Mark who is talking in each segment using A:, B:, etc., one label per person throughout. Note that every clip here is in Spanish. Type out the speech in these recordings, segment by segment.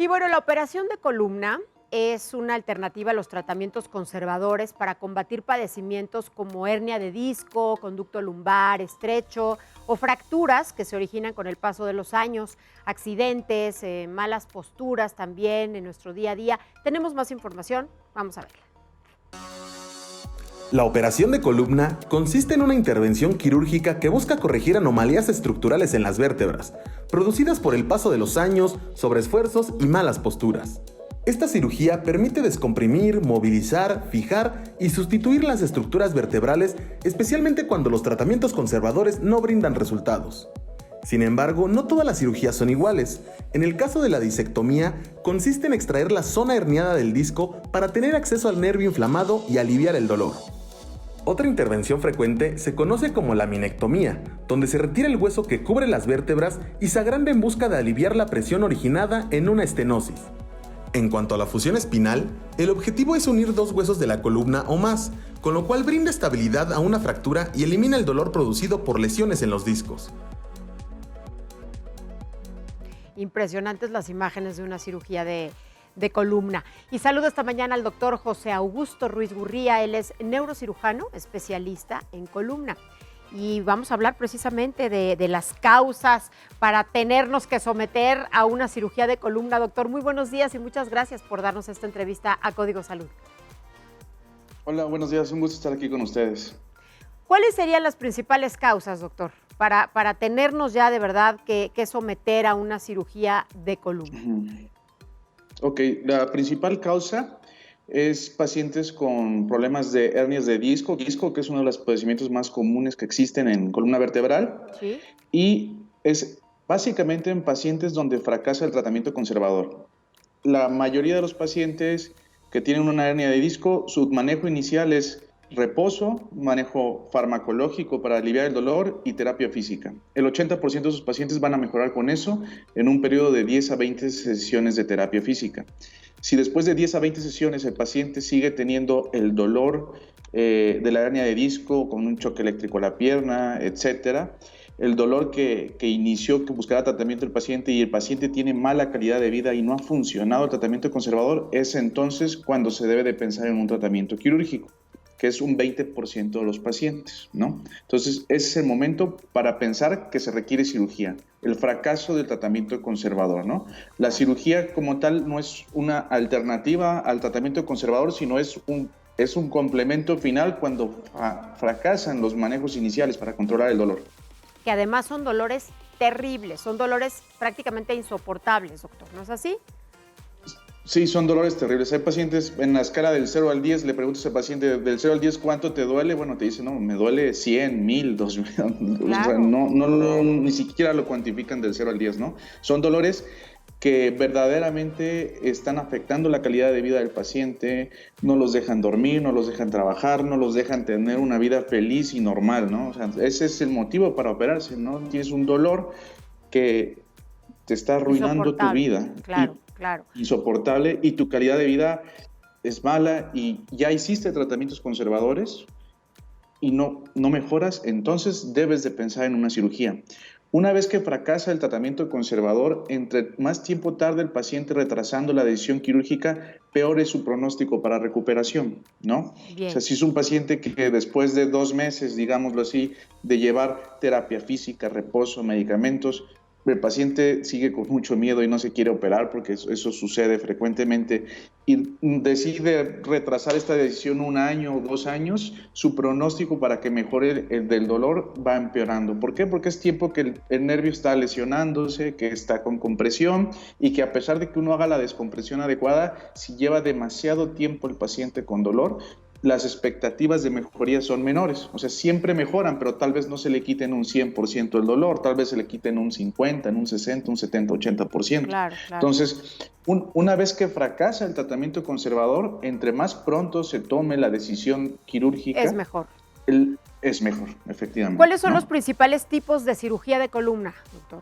A: bueno, la operación de columna es una alternativa a los tratamientos conservadores para combatir padecimientos como hernia de disco, conducto lumbar estrecho o fracturas que se originan con el paso de los años, accidentes, malas posturas también en nuestro día a día. Tenemos más información, vamos a verla.
B: La operación de columna consiste en una intervención quirúrgica que busca corregir anomalías estructurales en las vértebras, producidas por el paso de los años, sobreesfuerzos y malas posturas. Esta cirugía permite descomprimir, movilizar, fijar y sustituir las estructuras vertebrales, especialmente cuando los tratamientos conservadores no brindan resultados. Sin embargo, no todas las cirugías son iguales. En el caso de la disectomía, consiste en extraer la zona herniada del disco para tener acceso al nervio inflamado y aliviar el dolor. Otra intervención frecuente se conoce como laminectomía, donde se retira el hueso que cubre las vértebras y se agranda en busca de aliviar la presión originada en una estenosis. En cuanto a la fusión espinal, el objetivo es unir dos huesos de la columna o más, con lo cual brinda estabilidad a una fractura y elimina el dolor producido por lesiones en los discos.
A: Impresionantes las imágenes de una cirugía de columna. Y saludo esta mañana al doctor José Augusto Ruiz Gurría. Él es neurocirujano, especialista en columna. Y vamos a hablar precisamente de las causas para tenernos que someter a una cirugía de columna. Doctor, muy buenos días y muchas gracias por darnos esta entrevista a Código Salud.
C: Hola, buenos días. Un gusto estar aquí con ustedes.
A: ¿Cuáles serían las principales causas, doctor, para tenernos ya de verdad que someter a una cirugía de columna?
C: Ok, la principal causa es pacientes con problemas de hernias de disco, que es uno de los padecimientos más comunes que existen en columna vertebral.
A: ¿Sí?
C: Y es básicamente en pacientes donde fracasa el tratamiento conservador. La mayoría de los pacientes que tienen una hernia de disco, su manejo inicial es reposo, manejo farmacológico para aliviar el dolor y terapia física. El 80% de sus pacientes van a mejorar con eso en un periodo de 10 a 20 sesiones de terapia física. Si después de 10 a 20 sesiones el paciente sigue teniendo el dolor de la hernia de disco, con un choque eléctrico a la pierna, etcétera, el dolor que inició, que buscará tratamiento el paciente y el paciente tiene mala calidad de vida y no ha funcionado el tratamiento conservador, es entonces cuando se debe de pensar en un tratamiento quirúrgico, que es un 20% de los pacientes, ¿no? Entonces, ese es el momento para pensar que se requiere cirugía, el fracaso del tratamiento conservador, ¿no? La cirugía como tal no es una alternativa al tratamiento conservador, sino es un complemento final cuando fracasan los manejos iniciales para controlar el dolor.
A: Que además son dolores terribles, son dolores prácticamente insoportables, doctor, ¿no es así?
C: Sí, son dolores terribles. Hay pacientes en la escala del 0 al 10, le preguntas al paciente del 0 al 10 ¿cuánto te duele? Bueno, te dice, no, me duele 100, 1000, 2000. Claro. O sea, no, ni siquiera lo cuantifican del 0 al 10, ¿no? Son dolores que verdaderamente están afectando la calidad de vida del paciente, no los dejan dormir, no los dejan trabajar, no los dejan tener una vida feliz y normal, ¿no? O sea, ese es el motivo para operarse, ¿no? Tienes un dolor que te está arruinando tu vida.
A: Claro.
C: Insoportable y tu calidad de vida es mala y ya hiciste tratamientos conservadores y no mejoras, entonces debes de pensar en una cirugía. Una vez que fracasa el tratamiento conservador, entre más tiempo tarde el paciente retrasando la decisión quirúrgica, peor es su pronóstico para recuperación, ¿no?
A: Bien.
C: O sea, si es un paciente que después de 2 meses, digámoslo así, de llevar terapia física, reposo, medicamentos, el paciente sigue con mucho miedo y no se quiere operar porque eso sucede frecuentemente y decide retrasar esta decisión 1 año o 2 años, su pronóstico para que mejore el del dolor va empeorando. ¿Por qué? Porque es tiempo que el nervio está lesionándose, que está con compresión y que a pesar de que uno haga la descompresión adecuada, si lleva demasiado tiempo el paciente con dolor, las expectativas de mejoría son menores. O sea, siempre mejoran, pero tal vez no se le quiten un 100% el dolor, tal vez se le quiten un 50, en un 60, un 70, 80%.
A: Claro.
C: Entonces, una vez que fracasa el tratamiento conservador, entre más pronto se tome la decisión quirúrgica,
A: es mejor.
C: Es mejor, efectivamente.
A: ¿Cuáles son los principales tipos de cirugía de columna, doctor?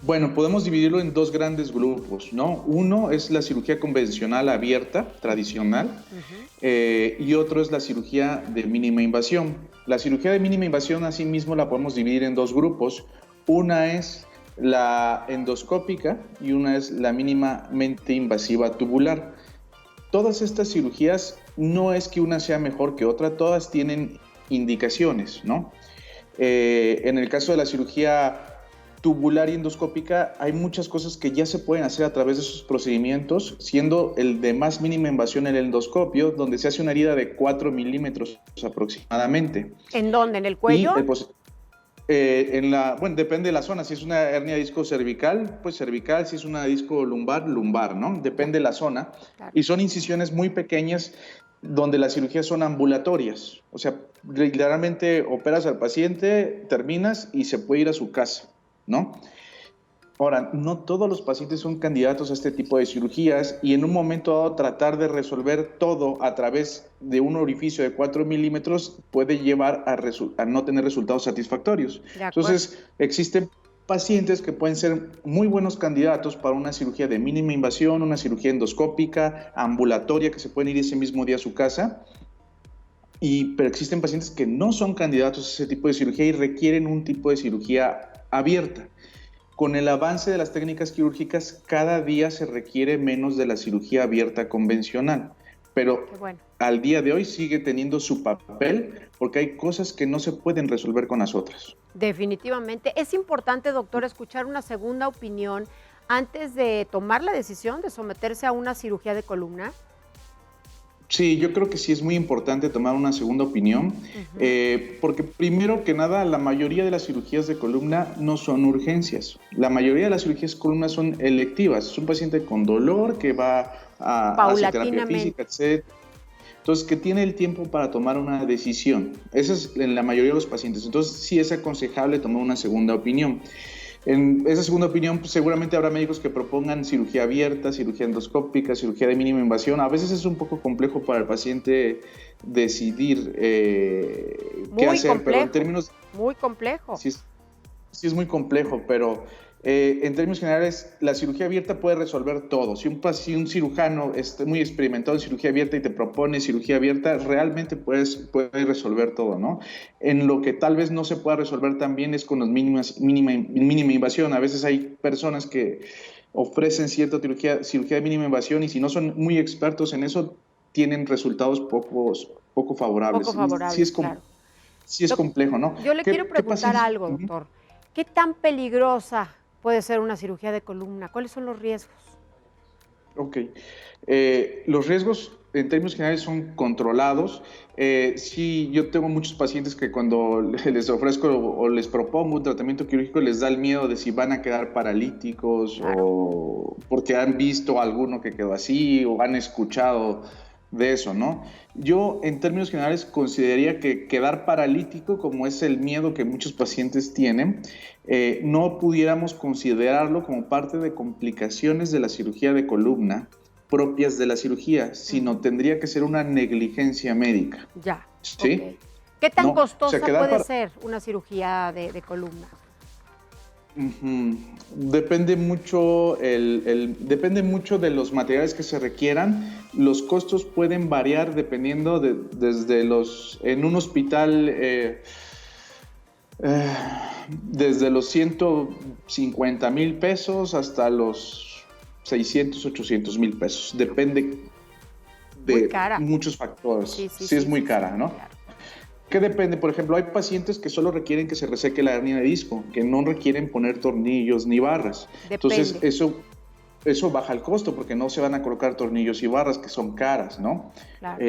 C: Bueno, podemos dividirlo en 2 grandes grupos, ¿no? Uno es la cirugía convencional abierta, tradicional, y otro es la cirugía de mínima invasión. La cirugía de mínima invasión, asimismo, la podemos dividir en 2 grupos. Una es la endoscópica y una es la mínimamente invasiva tubular. Todas estas cirugías no es que una sea mejor que otra, todas tienen indicaciones, ¿no? En el caso de la cirugía tubular y endoscópica hay muchas cosas que ya se pueden hacer a través de esos procedimientos, siendo el de más mínima invasión el endoscopio, donde se hace una herida de 4 milímetros aproximadamente.
A: ¿En dónde? ¿En el cuello?
C: Bueno, depende de la zona. Si es una hernia de disco cervical, pues cervical. Si es una disco lumbar, lumbar, ¿no? Depende de la zona. Claro. Y son incisiones muy pequeñas donde las cirugías son ambulatorias. O sea, literalmente operas al paciente, terminas y se puede ir a su casa, ¿no? Ahora, no todos los pacientes son candidatos a este tipo de cirugías y en un momento dado tratar de resolver todo a través de un orificio de 4 milímetros puede llevar a no tener resultados satisfactorios. Entonces, existen pacientes que pueden ser muy buenos candidatos para una cirugía de mínima invasión, una cirugía endoscópica, ambulatoria, que se pueden ir ese mismo día a su casa. Pero existen pacientes que no son candidatos a ese tipo de cirugía y requieren un tipo de cirugía abierta. Con el avance de las técnicas quirúrgicas, cada día se requiere menos de la cirugía abierta convencional, pero al día de hoy sigue teniendo su papel porque hay cosas que no se pueden resolver con las otras.
A: Definitivamente. Es importante, doctor, escuchar una segunda opinión antes de tomar la decisión de someterse a una cirugía de columna.
C: Sí, yo creo que sí es muy importante tomar una segunda opinión, porque primero que nada, la mayoría de las cirugías de columna no son urgencias. La mayoría de las cirugías de columna son electivas. Es un paciente con dolor que va a hacer terapia física, etc. Entonces, que tiene el tiempo para tomar una decisión. Esa es en la mayoría de los pacientes. Entonces, sí es aconsejable tomar una segunda opinión. En esa segunda opinión, pues, seguramente habrá médicos que propongan cirugía abierta, cirugía endoscópica, cirugía de mínima invasión. A veces es un poco complejo para el paciente decidir qué hacer, pero en términos...
A: Muy complejo.
C: Sí es muy complejo, pero en términos generales, la cirugía abierta puede resolver todo. Si un cirujano está muy experimentado en cirugía abierta y te propone cirugía abierta, realmente puede resolver todo, ¿no? En lo que tal vez no se pueda resolver también es con los mínima invasión. A veces hay personas que ofrecen cierta cirugía de mínima invasión y si no son muy expertos en eso, tienen resultados poco favorables. Sí es complejo, ¿no?
A: Yo le quiero preguntar algo, doctor. ¿Qué tan peligrosa puede ser una cirugía de columna? ¿Cuáles son los riesgos?
C: Ok. Los riesgos en términos generales son controlados. Sí, yo tengo muchos pacientes que cuando les ofrezco o les propongo un tratamiento quirúrgico les da el miedo de si van a quedar paralíticos, claro, o porque han visto a alguno que quedó así o han escuchado de eso, ¿no? Yo, en términos generales, consideraría que quedar paralítico, como es el miedo que muchos pacientes tienen, no pudiéramos considerarlo como parte de complicaciones de la cirugía de columna propias de la cirugía, sino tendría que ser una negligencia médica.
A: Ya,
C: ¿sí?
A: Okay. ¿Qué tan costosa puede ser una cirugía de columna?
C: Depende mucho depende mucho de los materiales que se requieran. Los costos pueden variar dependiendo desde en un hospital desde los 150,000 pesos hasta los 600, 800 mil pesos. Depende de muchos factores. Sí, es muy cara, ¿no? Claro. ¿Qué depende? Por ejemplo, hay pacientes que solo requieren que se reseque la hernia de disco, que no requieren poner tornillos ni barras. Depende. Entonces, eso baja el costo porque no se van a colocar tornillos y barras que son caras, ¿no? Claro.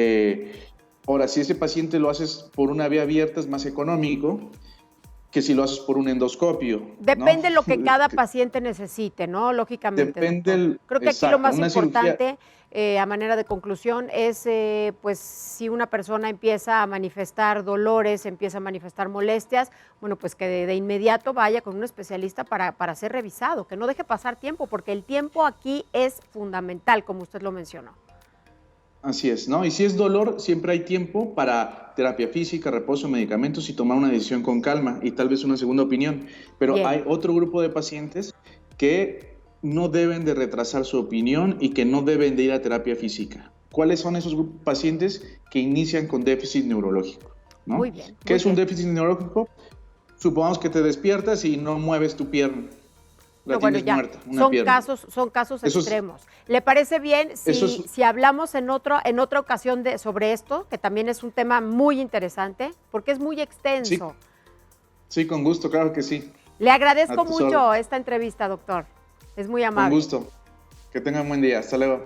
C: Ahora, si ese paciente lo haces por una vía abierta es más económico que si lo haces por un endoscopio.
A: Depende lo que cada paciente necesite, ¿no? Lógicamente. Creo que aquí lo más importante, a manera de conclusión, es pues si una persona empieza a manifestar dolores, empieza a manifestar molestias, bueno, pues que de inmediato vaya con un especialista para ser revisado, que no deje pasar tiempo, porque el tiempo aquí es fundamental, como usted lo mencionó.
C: Así es, ¿no? Y si es dolor, siempre hay tiempo para terapia física, reposo, medicamentos y tomar una decisión con calma y tal vez una segunda opinión. Pero bien, hay otro grupo de pacientes que no deben de retrasar su opinión y que no deben de ir a terapia física. ¿Cuáles son esos pacientes que inician con déficit neurológico? ¿No?
A: Muy bien.
C: ¿Qué es un déficit neurológico? Supongamos que te despiertas y no mueves tu pierna. La
A: bueno,
C: tienes
A: ya
C: muerta, una pierna.
A: son casos
C: Eso es-
A: extremos. ¿Le parece bien
C: Eso es-
A: si hablamos en otra ocasión sobre esto, que también es un tema muy interesante, porque es muy extenso?
C: Sí, con gusto, claro que sí.
A: Le agradezco
C: A tus
A: mucho
C: órdenes.
A: esta entrevista, doctor. Es muy
C: Con
A: amable.
C: gusto. Que tengan buen día. Hasta luego.